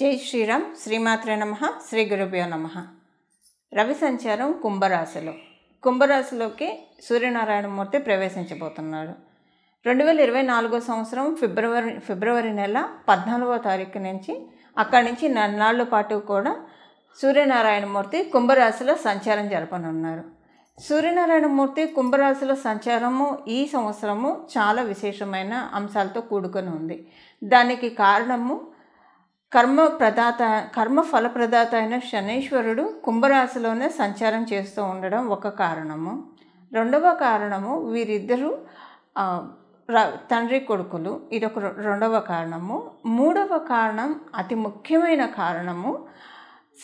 జై శ్రీరామ్. శ్రీమాత్రే నమః. శ్రీ గురుభ్యో నమః. రవి సంచారం కుంభరాశిలోకి సూర్యనారాయణమూర్తి ప్రవేశించబోతున్నాడు. 2024 సంవత్సరం ఫిబ్రవరి నెల 14వ తారీఖు నుంచి అక్కడి నుంచి నెలనాళ్ళ పాటు కూడా సూర్యనారాయణమూర్తి కుంభరాశిలో సంచారం జరపనున్నారు. సూర్యనారాయణమూర్తి కుంభరాశిలో సంచారము ఈ సంవత్సరము చాలా విశేషమైన అంశాలతో కూడుకొని ఉంది. దానికి కారణము కర్మ ఫలప్రదాత అయిన శనీశ్వరుడు కుంభరాశిలోనే సంచారం చేస్తూ ఉండడం ఒక కారణము. రెండవ కారణము వీరిద్దరూ తండ్రి కొడుకులు, ఇదొక రెండవ కారణము. మూడవ కారణం, అతి ముఖ్యమైన కారణము,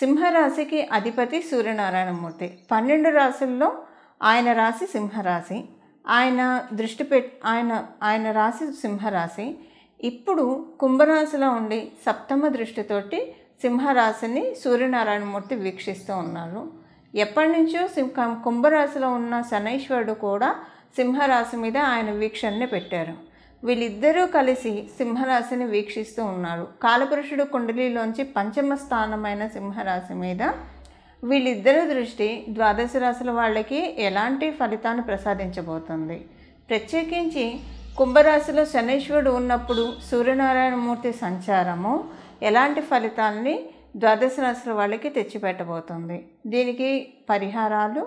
సింహరాశికి అధిపతి సూర్యనారాయణమూర్తి. 12 రాశుల్లో ఆయన రాశి సింహరాశి. ఆయన రాశి సింహరాశి. ఇప్పుడు కుంభరాశిలో ఉండి సప్తమ దృష్టితోటి సింహరాశిని సూర్యనారాయణమూర్తి వీక్షిస్తూ ఉన్నారు. ఎప్పటి నుంచో కుంభరాశిలో ఉన్న శనైశ్వరుడు కూడా సింహరాశి మీద ఆయన వీక్షణని పెట్టారు. వీళ్ళిద్దరూ కలిసి సింహరాశిని వీక్షిస్తూ ఉన్నారు. కాలపురుషుడు కుండలిలోంచి పంచమ స్థానమైన సింహరాశి మీద వీళ్ళిద్దరి దృష్టి ద్వాదశ రాశుల వాళ్ళకి ఎలాంటి ఫలితాన్ని ప్రసాదించబోతుంది. ప్రత్యేకించి కుంభరాశిలో శనీశ్వరుడు ఉన్నప్పుడు సూర్యనారాయణమూర్తి సంచారము ఎలాంటి ఫలితాలని ద్వాదశ రాశుల వాళ్ళకి తెచ్చిపెట్టబోతుంది. దీనికి పరిహారాలు,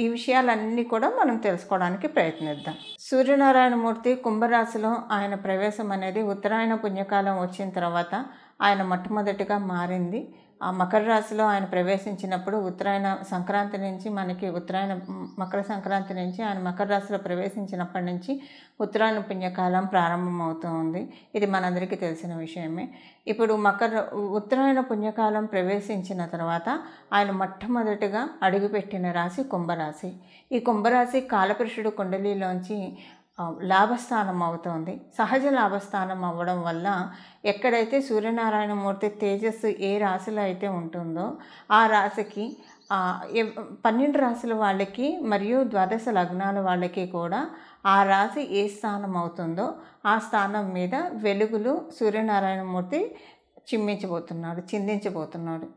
ఈ విషయాలన్నీ కూడా మనం తెలుసుకోవడానికి ప్రయత్నిద్దాం. సూర్యనారాయణమూర్తి కుంభరాశిలో ఆయన ప్రవేశం అనేది ఉత్తరాయణ పుణ్యకాలం వచ్చిన తర్వాత ఆయన మొట్టమొదటిగా మారింది. ఆ మకర రాశిలో ఆయన ప్రవేశించినప్పుడు మకర సంక్రాంతి నుంచి ఆయన మకర రాశిలో ప్రవేశించినప్పటి నుంచి ఉత్తరాయణ పుణ్యకాలం ప్రారంభమవుతూ ఉంది. ఇది మనందరికీ తెలిసిన విషయమే. ఇప్పుడు ఉత్తరాయణ పుణ్యకాలం ప్రవేశించిన తర్వాత ఆయన మొట్టమొదటిగా అడుగుపెట్టిన రాశి కుంభరాశి. ఈ కుంభరాశి కాలపురుషుడు కుండలిలోంచి లాభస్థానం అవుతోంది. సహజ లాభస్థానం అవ్వడం వల్ల ఎక్కడైతే సూర్యనారాయణమూర్తి తేజస్సు ఏ రాశిలో అయితే ఉంటుందో ఆ రాశికి 12 రాశుల వాళ్ళకి మరియు ద్వాదశ లగ్నాల వాళ్ళకి కూడా ఆ రాశి ఏ స్థానం అవుతుందో ఆ స్థానం మీద వెలుగులు సూర్యనారాయణమూర్తి చిందించబోతున్నాడు.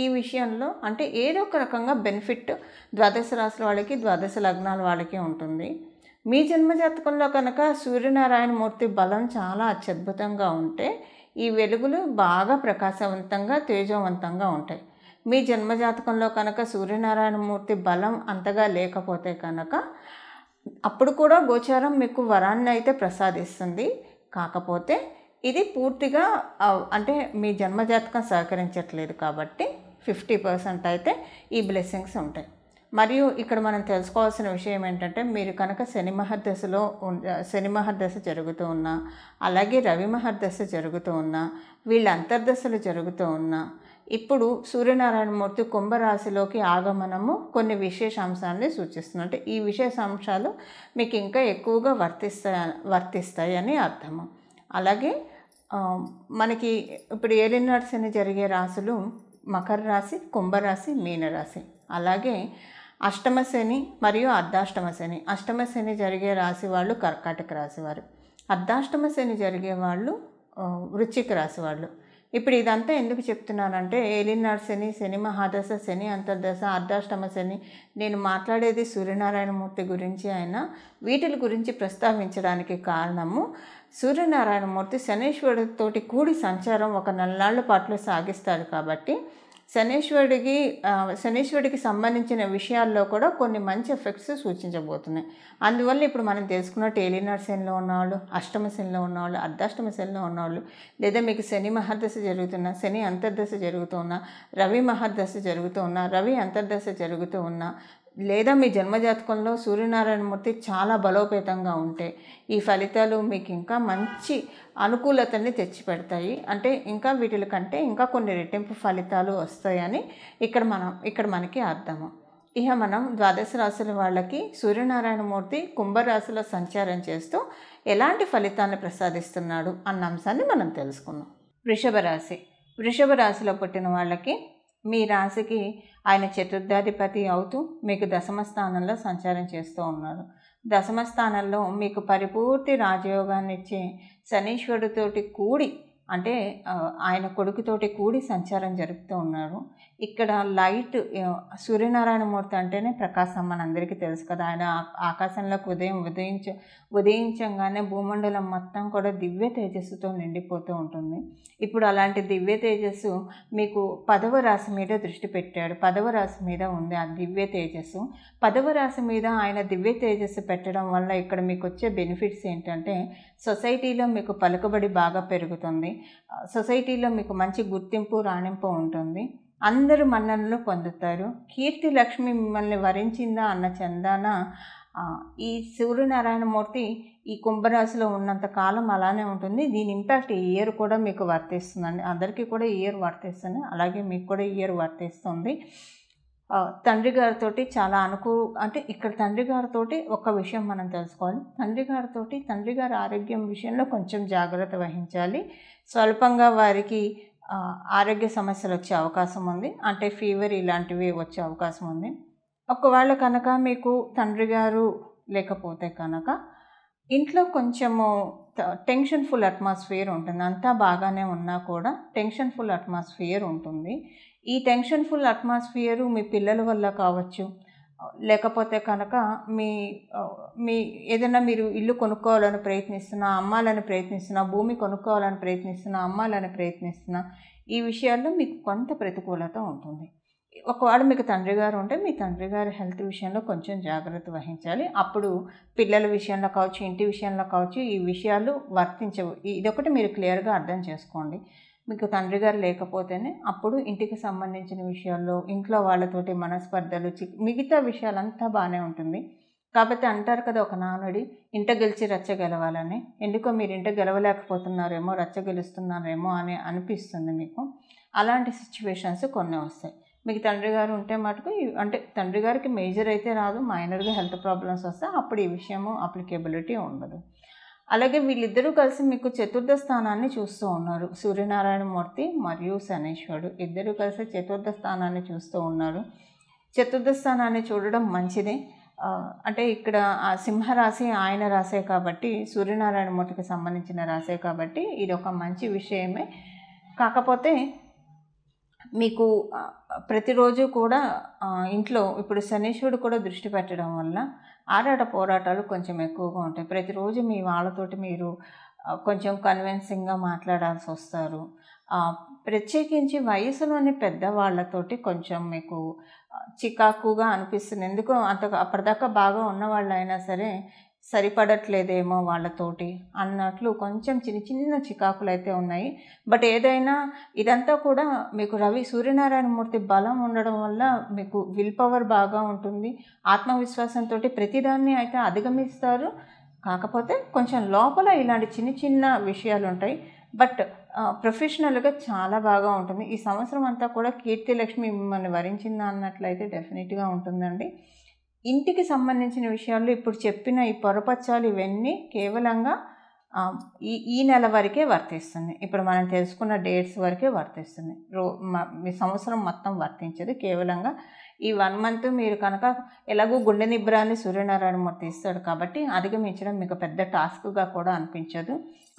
ఈ విషయంలో అంటే ఏదో ఒక రకంగా బెనిఫిట్ ద్వాదశ రాశుల వాళ్ళకి, ద్వాదశ లగ్నాల వాళ్ళకి ఉంటుంది. మీ జన్మజాతకంలో కనుక సూర్యనారాయణమూర్తి బలం చాలా అత్యద్భుతంగా ఉంటే ఈ వెలుగులు బాగా ప్రకాశవంతంగా, తేజవంతంగా ఉంటాయి. మీ జన్మజాతకంలో కనుక సూర్యనారాయణమూర్తి బలం అంతగా లేకపోతే కనుక అప్పుడు కూడా గోచారం మీకు వరాన్ని అయితే ప్రసాదిస్తుంది. కాకపోతే ఇది పూర్తిగా అంటే మీ జన్మజాతకం సహకరించట్లేదు కాబట్టి 50% అయితే ఈ బ్లెస్సింగ్స్ ఉంటాయి. మరియు ఇక్కడ మనం తెలుసుకోవాల్సిన విషయం ఏంటంటే, మీరు కనుక శని మహర్దశ జరుగుతూ ఉన్నా, అలాగే రవి మహర్దశ జరుగుతూ ఉన్నా, వీళ్ళ అంతర్దశలు జరుగుతూ ఉన్నా, ఇప్పుడు సూర్యనారాయణమూర్తి కుంభరాశిలోకి ఆగమనము కొన్ని విశేషాంశాలని సూచిస్తుంది. అంటే ఈ విశేషాంశాలు మీకు ఇంకా ఎక్కువగా వర్తిస్తాయి అని అర్థము. అలాగే మనకి ఇప్పుడు ఏలినాటి శని జరిగే రాశులు మకర రాశి, కుంభరాశి, మీనరాశి. అలాగే అష్టమ శని మరియు అర్ధాష్టమ శని. అష్టమ శని జరిగే రాశి వాళ్ళు కర్కాటక రాశి వారు, అర్ధాష్టమ శని జరిగే వాళ్ళు వృశ్చిక రాశి వాళ్ళు. ఇప్పుడు ఇదంతా ఎందుకు చెప్తున్నానంటే, ఏలినాడు శని, శని మహాదశ, శని అంతర్దశ, అర్ధాష్టమ శని, నేను మాట్లాడేది సూర్యనారాయణమూర్తి గురించి అయినా వీటిల గురించి ప్రస్తావించడానికి కారణము, సూర్యనారాయణమూర్తి శనీశ్వరుడితోటి కూడి సంచారం ఒక నెలనాళ్ళ పాటు సాగిస్తాడు కాబట్టి శనీశ్వరుడికి సంబంధించిన విషయాల్లో కూడా కొన్ని మంచి ఎఫెక్ట్స్ సూచించబోతున్నాయి. అందువల్ల ఇప్పుడు మనం తెలుసుకున్నట్టు ఏలినాడు శనిలో ఉన్నవాళ్ళు, అష్టమ శనిలో ఉన్నవాళ్ళు, అర్ధాష్టమ శనిలో ఉన్నవాళ్ళు, లేదా మీకు శని మహర్దశ జరుగుతున్నా, శని అంతర్దశ జరుగుతూ ఉన్నా, రవి మహర్దశ జరుగుతూ ఉన్నా, రవి అంతర్దశ జరుగుతూ ఉన్నా, లేదా మీ జన్మజాతకంలో సూర్యనారాయణమూర్తి చాలా బలోపేతంగా ఉంటే ఈ ఫలితాలు మీకు ఇంకా మంచి అనుకూలతని తెచ్చిపెడతాయి. అంటే ఇంకా వీటిల కంటే ఇంకా కొన్ని రెట్టింపు ఫలితాలు వస్తాయని ఇక్కడ మనకి అర్థము. ఇక మనం ద్వాదశ రాశుల వాళ్ళకి సూర్యనారాయణమూర్తి కుంభరాశిలో సంచారం చేస్తూ ఎలాంటి ఫలితాన్ని ప్రసాదిస్తున్నాడు అన్న అంశాన్ని మనం తెలుసుకుందాం. వృషభ రాశిలో పుట్టిన వాళ్ళకి మీ రాశికి ఆయన చతుర్థాధిపతి అవుతూ మీకు దశమ స్థానంలో సంచారం చేస్తూ ఉన్నారు. దశమ స్థానంలో మీకు పరిపూర్తి రాజయోగాన్ని ఇచ్చే శనీశ్వరుడితోటి కూడి అంటే ఆయన కొడుకుతోటి కూడి సంచారం జరుపుతూ ఉన్నారు. ఇక్కడ లైట్ సూర్యనారాయణమూర్తి అంటేనే ప్రకాశం మనందరికీ తెలుసు కదా. ఆయన ఆకాశంలోకి ఉదయించంగానే భూమండలం మొత్తం కూడా దివ్య తేజస్సుతో నిండిపోతూ ఉంటుంది. ఇప్పుడు అలాంటి దివ్య తేజస్సు మీకు 10వ రాశి మీద దృష్టి పెట్టాడు. 10వ రాశి మీద ఉంది ఆ దివ్య తేజస్సు. 10వ రాశి మీద ఆయన దివ్య తేజస్సు పెట్టడం వల్ల ఇక్కడ మీకు వచ్చే బెనిఫిట్స్ ఏంటంటే, సొసైటీలో మీకు పలుకుబడి బాగా పెరుగుతుంది. సొసైటీలో మీకు మంచి గుర్తింపు రాణింపు ఉంటుంది. అందరూ మన్ననలు పొందుతారు. కీర్తి లక్ష్మి మిమ్మల్ని వరించిందా అన్న చందాన ఈ సూర్యనారాయణమూర్తి ఈ కుంభరాశిలో ఉన్నంత కాలం అలానే ఉంటుంది. దీని ఇంపాక్ట్ ఈ ఇయర్ కూడా మీకు వర్తిస్తుందండి. అందరికీ కూడా ఈ ఇయర్ వర్తిస్తుంది, అలాగే మీకు కూడా ఈ ఇయర్ వర్తిస్తుంది. తండ్రి గారితో చాలా అంటే ఇక్కడ తండ్రి గారితో ఒక విషయం మనం తెలుసుకోవాలి. తండ్రి గారి ఆరోగ్యం విషయంలో కొంచెం జాగ్రత్త వహించాలి. స్వల్పంగా వారికి ఆరోగ్య సమస్యలు వచ్చే అవకాశం ఉంది. అంటే ఫీవర్ ఇలాంటివి వచ్చే అవకాశం ఉంది. ఒకవేళ కనుక మీకు తండ్రి గారు లేకపోతే కనుక ఇంట్లో కొంచెము టెన్షన్ఫుల్ అట్మాస్ఫియర్ ఉంటుంది. అంతా బాగానే ఉన్నా కూడా టెన్షన్ఫుల్ అట్మాస్ఫియర్ ఉంటుంది. ఈ టెన్షన్ఫుల్ అట్మాస్ఫియరు మీ పిల్లల వల్ల కావచ్చు, లేకపోతే కనుక మీ ఏదైనా మీరు ఇల్లు కొనుక్కోవాలని ప్రయత్నిస్తున్నా, అమ్మాలని ప్రయత్నిస్తున్నా, భూమి కొనుక్కోవాలని ప్రయత్నిస్తున్నా, అమ్మాలని ప్రయత్నిస్తున్నా, ఈ విషయాల్లో మీకు కొంత ప్రతికూలత ఉంటుంది. ఒకవేళ మీకు తండ్రి గారు ఉంటే మీ తండ్రి గారి హెల్త్ విషయంలో కొంచెం జాగ్రత్త వహించాలి. అప్పుడు పిల్లల విషయంలో కావచ్చు, ఇంటి విషయంలో కావచ్చు, ఈ విషయాలు వర్తించవు. ఇదొకటి మీరు క్లియర్గా అర్థం చేసుకోండి. మీకు తండ్రి గారు లేకపోతేనే అప్పుడు ఇంటికి సంబంధించిన విషయాల్లో ఇంట్లో వాళ్ళతోటి మనస్పర్ధలు, మిగతా విషయాలంతా బాగానే ఉంటుంది. కాబట్టి అంటారు కదా ఒక నానుడి, ఇంట గెలిచి రచ్చ గెలవాలని. ఎందుకో మీరు ఇంట గెలవలేకపోతున్నారేమో, రచ్చ గెలుస్తున్నారేమో అని అనిపిస్తుంది మీకు. అలాంటి సిచ్యువేషన్స్ కొన్ని వస్తాయి. మీకు తండ్రి గారు ఉంటే మటుకు అంటే తండ్రి గారికి మేజర్ అయితే రాదు, మైనర్గా హెల్త్ ప్రాబ్లమ్స్ వస్తే అప్పుడు ఈ విషయము అప్లికేబిలిటీ ఉండదు. అలాగే వీళ్ళిద్దరూ కలిసి మీకు చతుర్థ స్థానాన్ని చూస్తూ ఉన్నారు. సూర్యనారాయణమూర్తి మరియు శనీశ్వరుడు ఇద్దరూ కలిసి చతుర్థ స్థానాన్ని చూస్తూ ఉన్నారు. చతుర్థ స్థానాన్ని చూడడం మంచిదే. అంటే ఇక్కడ ఆ సింహరాశి ఆయన రాసే కాబట్టి, సూర్యనారాయణమూర్తికి సంబంధించిన రాసే కాబట్టి ఇది ఒక మంచి విషయమే. కాకపోతే మీకు ప్రతిరోజు కూడా ఇంట్లో ఇప్పుడు శనీశ్వరుడు కూడా దృష్టి పెట్టడం వల్ల ఆరాట పోరాటాలు కొంచెం ఎక్కువగా ఉంటాయి. ప్రతిరోజు మీ వాళ్ళతోటి మీరు కొంచెం కన్విన్సింగ్గా మాట్లాడాల్సి వస్తారు. ప్రత్యేకించి వయసులోని పెద్దవాళ్ళతోటి కొంచెం మీకు చికాకుగా అనిపిస్తుంది. ఎందుకో అప్పటిదాకా బాగా ఉన్నవాళ్ళు అయినా సరే సరిపడట్లేదేమో వాళ్ళతోటి అన్నట్లు కొంచెం చిన్న చికాకులు అయితే ఉన్నాయి. బట్ ఏదైనా ఇదంతా కూడా మీకు సూర్యనారాయణమూర్తి బలం ఉండడం వల్ల మీకు విల్ పవర్ బాగా ఉంటుంది. ఆత్మవిశ్వాసంతో ప్రతిదాన్ని అయితే అధిగమిస్తారు. కాకపోతే కొంచెం లోపల ఇలాంటి చిన్న విషయాలు ఉంటాయి. బట్ ప్రొఫెషనల్గా చాలా బాగా ఉంటుంది. ఈ సంవత్సరం అంతా కూడా కీర్తిలక్ష్మి మిమ్మల్ని వరించిందా అన్నట్లయితే డెఫినెట్గా ఉంటుందండి. ఇంటికి సంబంధించిన విషయాల్లో ఇప్పుడు చెప్పిన ఈ పొరపచ్చాలు ఇవన్నీ కేవలంగా ఈ నెల వరకే వర్తిస్తుంది. ఇప్పుడు మనం తెలుసుకున్న డేట్స్ వరకే వర్తిస్తుంది. మీ సంవత్సరం మొత్తం వర్తించదు. కేవలంగా ఈ 1 మంత్ మీరు కనుక ఎలాగో గుండె నిబ్బరాన్ని సూర్యనారాయణమూర్తి ఇస్తాడు కాబట్టి అధిగమించడం మీకు పెద్ద టాస్క్గా కూడా అనిపించదు.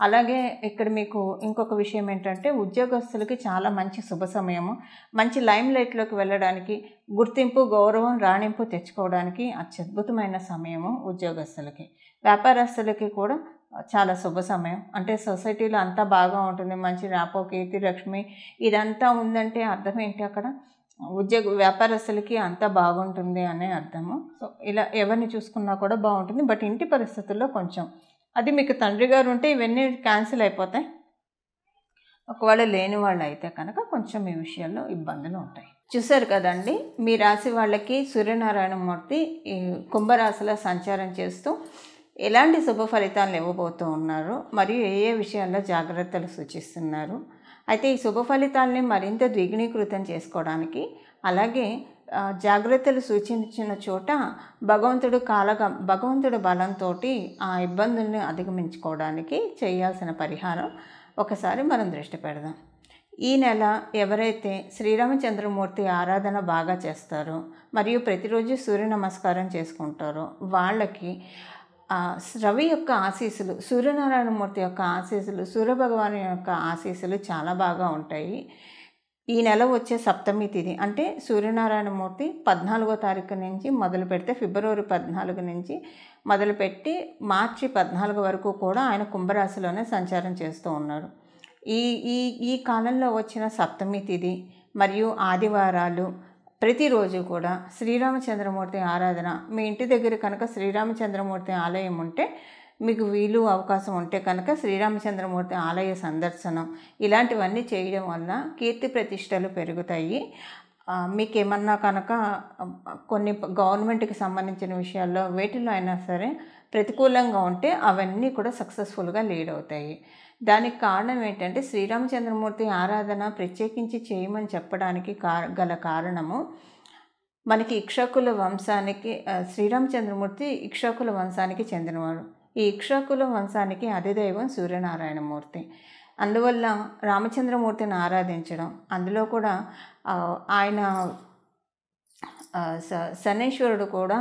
అలాగే ఇక్కడ మీకు ఇంకొక విషయం ఏంటంటే, ఉద్యోగస్తులకి చాలా మంచి శుభ సమయము. మంచి లైమ్ లైట్లోకి వెళ్ళడానికి, గుర్తింపు, గౌరవం, రాణింపు తెచ్చుకోవడానికి అత్యద్భుతమైన సమయము ఉద్యోగస్తులకి. వ్యాపారస్తులకి కూడా చాలా శుభ సమయం. అంటే సొసైటీలో అంతా బాగా ఉంటుంది. మంచి ర్యాపో, కీర్తిలక్ష్మి ఇదంతా ఉందంటే అర్థం ఏంటి? అక్కడ వ్యాపారస్తులకి అంతా బాగుంటుంది అనే అర్థము. సో ఇలా ఎవరిని చూసుకున్నా కూడా బాగుంటుంది. బట్ ఇంటి పరిస్థితుల్లో కొంచెం అది మీకు తండ్రి గారు ఉంటే ఇవన్నీ క్యాన్సిల్ అయిపోతాయి. ఒకవేళ లేని వాళ్ళు అయితే కనుక కొంచెం ఈ విషయాల్లో ఇబ్బందులు ఉంటాయి. చూశారు కదండి, మీ రాశి వాళ్ళకి సూర్యనారాయణమూర్తి ఈ కుంభరాశిలో సంచారం చేస్తూ ఎలాంటి శుభ ఫలితాలను ఇవ్వబోతూ ఉన్నారు, మరియు ఏ విషయాల్లో జాగ్రత్తలు సూచిస్తున్నారు. అయితే ఈ శుభ ఫలితాలని మరింత ద్విగుణీకృతం చేసుకోవడానికి, అలాగే జాగ్రత్తలు సూచించిన చోట భగవంతుడు బలంతో ఆ ఇబ్బందుల్ని అధిగమించుకోవడానికి చేయాల్సిన పరిహారం ఒకసారి మనం దృష్టి పెడదాం. ఈ నెల ఎవరైతే శ్రీరామచంద్రమూర్తి ఆరాధన బాగా చేస్తారో మరియు ప్రతిరోజు సూర్య నమస్కారం చేసుకుంటారో వాళ్ళకి రవి యొక్క ఆశీస్సులు, సూర్యనారాయణమూర్తి యొక్క ఆశీస్సులు, సూర్యభగవాను యొక్క ఆశీస్సులు చాలా బాగా ఉంటాయి. ఈ నెల వచ్చే సప్తమి తిథి అంటే సూర్యనారాయణమూర్తి 14వ తారీఖు నుంచి మొదలు పెడితే ఫిబ్రవరి 14 నుంచి మొదలుపెట్టి మార్చి 14 వరకు కూడా ఆయన కుంభరాశిలోనే సంచారం చేస్తూ ఉన్నాడు. ఈ ఈ ఈ కాలంలో వచ్చిన సప్తమి తిథి మరియు ఆదివారాలు ప్రతిరోజు కూడా శ్రీరామచంద్రమూర్తి ఆరాధన, మీ ఇంటి దగ్గర కనుక శ్రీరామచంద్రమూర్తి ఆలయం ఉంటే, మీకు వీలు అవకాశం ఉంటే కనుక శ్రీరామచంద్రమూర్తి ఆలయ సందర్శనం ఇలాంటివన్నీ చేయడం వల్ల కీర్తి ప్రతిష్టలు పెరుగుతాయి. మీకేమన్నా కనుక కొన్ని గవర్నమెంట్కి సంబంధించిన విషయాల్లో వేటిలో అయినా సరే ప్రతికూలంగా ఉంటే అవన్నీ కూడా సక్సెస్ఫుల్గా లీడ్ అవుతాయి. దానికి కారణం ఏంటంటే శ్రీరామచంద్రమూర్తి ఆరాధన ప్రత్యేకించి చేయమని చెప్పడానికి గల కారణము, మనకి ఇక్ష్వాకుల వంశానికి శ్రీరామచంద్రమూర్తి ఇక్ష్వాకుల వంశానికి చెందినవాడు. ఈ ఇక్ష్వాకుల వంశానికి అధిదైవం సూర్యనారాయణమూర్తి. అందువల్ల రామచంద్రమూర్తిని ఆరాధించడం, అందులో కూడా ఆయన శనైశ్వరుడు కూడా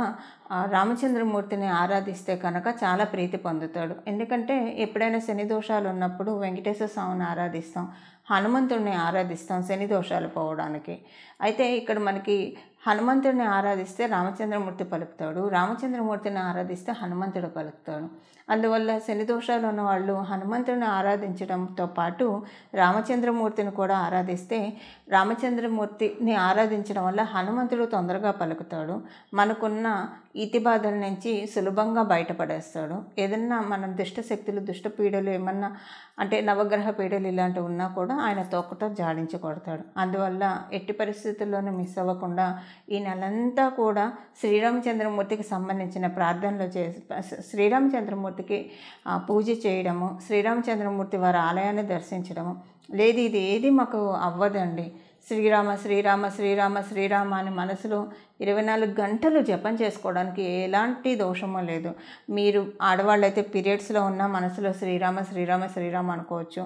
రామచంద్రమూర్తిని ఆరాధిస్తే కనుక చాలా ప్రీతి పొందుతాడు. ఎందుకంటే ఎప్పుడైనా శని దోషాలు ఉన్నప్పుడు వెంకటేశ్వర స్వామిని ఆరాధిస్తాం, హనుమంతుడిని ఆరాధిస్తాం శని దోషాలు పోవడానికి. అయితే ఇక్కడ మనకి హనుమంతుడిని ఆరాధిస్తే రామచంద్రమూర్తి పలుకుతాడు, రామచంద్రమూర్తిని ఆరాధిస్తే హనుమంతుడు పలుకుతాడు. అందువల్ల శని దోషాలు ఉన్నవాళ్ళు హనుమంతుడిని ఆరాధించడంతో పాటు రామచంద్రమూర్తిని కూడా ఆరాధిస్తే, రామచంద్రమూర్తిని ఆరాధించడం వల్ల హనుమంతుడు తొందరగా పలుకుతాడు, మనకున్న ఈతి బాధల నుంచి సులభంగా బయటపడేస్తాడు. ఏదన్నా మనం దుష్టశక్తులు, దుష్ట పీడలు ఏమన్నా అంటే నవగ్రహ పీడలు ఇలాంటివి ఉన్నా కూడా ఆయన తోకతో జాడించి కొడతాడు. అందువల్ల ఎట్టి పరిస్థితుల్లోనూ మిస్ అవ్వకుండా ఈ నెలంతా కూడా శ్రీరామచంద్రమూర్తికి సంబంధించిన ప్రార్థనలు చేసి శ్రీరామచంద్రమూర్తికి పూజ చేయడము, శ్రీరామచంద్రమూర్తి వారి ఆలయాన్ని దర్శించడము. లేదు ఇది ఏది మాకు అవ్వదండి, శ్రీరామ శ్రీరామ శ్రీరామ శ్రీరామ అని మనసులో 24 గంటలు జపం చేసుకోవడానికి ఎలాంటి దోషమో లేదు. మీరు ఆడవాళ్ళైతే పీరియడ్స్లో ఉన్న మనసులో శ్రీరామ శ్రీరామ శ్రీరామ అనుకోవచ్చు.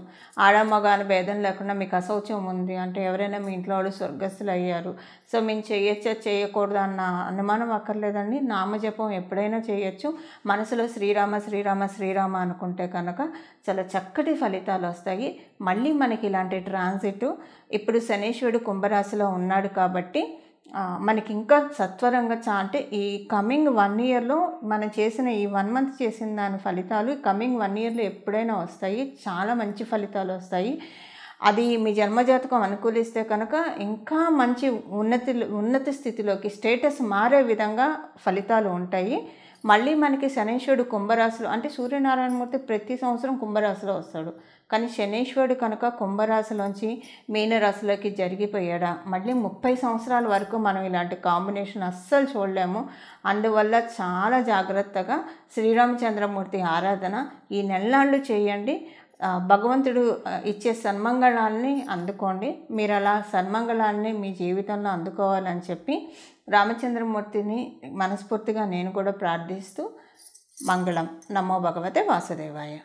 ఆడ మగ అని భేదం లేకుండా మీకు అశౌచం ఉంది అంటే, ఎవరైనా మీ ఇంట్లో వాళ్ళు స్వర్గస్థులు అయ్యారు, సో మేము చేయొచ్చా చేయకూడదు అన్న అనుమానం అక్కర్లేదండి. నామజపం ఎప్పుడైనా చేయొచ్చు. మనసులో శ్రీరామ శ్రీరామ శ్రీరామ అనుకుంటే కనుక చాలా చక్కటి ఫలితాలు వస్తాయి. మళ్ళీ మనకి ఇలాంటి ట్రాన్సిట్ ఇప్పుడు శనీశ్వరుడు కుంభరాశిలో ఉన్నాడు కాబట్టి మనకి ఇంకా సత్వరంగా అంటే ఈ కమింగ్ 1 ఇయర్లో మనం చేసిన ఈ 1 మంత్ చేసిన దాని ఫలితాలు కమింగ్ 1 ఇయర్లో ఎప్పుడైనా వస్తాయి. చాలా మంచి ఫలితాలు వస్తాయి. అది మీ జన్మజాతకం అనుకూలిస్తే కనుక ఇంకా మంచి ఉన్నత స్థితిలోకి స్టేటస్ మారే విధంగా ఫలితాలు ఉంటాయి. మళ్ళీ మనకి శనైశ్వరుడు కుంభరాశిలో అంటే సూర్యనారాయణమూర్తి ప్రతి సంవత్సరం కుంభరాశిలో వస్తాడు, కానీ శనైశ్వరుడు కనుక కుంభరాశిలోంచి మీనరాశిలోకి జరిగిపోయాడా మళ్ళీ 30 సంవత్సరాల వరకు మనం ఇలాంటి కాంబినేషన్ అస్సలు చూడలేము. అందువల్ల చాలా జాగ్రత్తగా శ్రీరామచంద్రమూర్తి ఆరాధన ఈ నెలనాళ్ళు చేయండి. భగవంతుడు ఇచ్చే సన్మంగళాన్ని అందుకోండి. మీరు అలా సన్మంగళాన్ని మీ జీవితంలో అందుకోవాలని చెప్పి రామచంద్రమూర్తిని మనస్ఫూర్తిగా నేను కూడా ప్రార్థిస్తూ మంగళం. నమో భగవతే వాసుదేవాయ.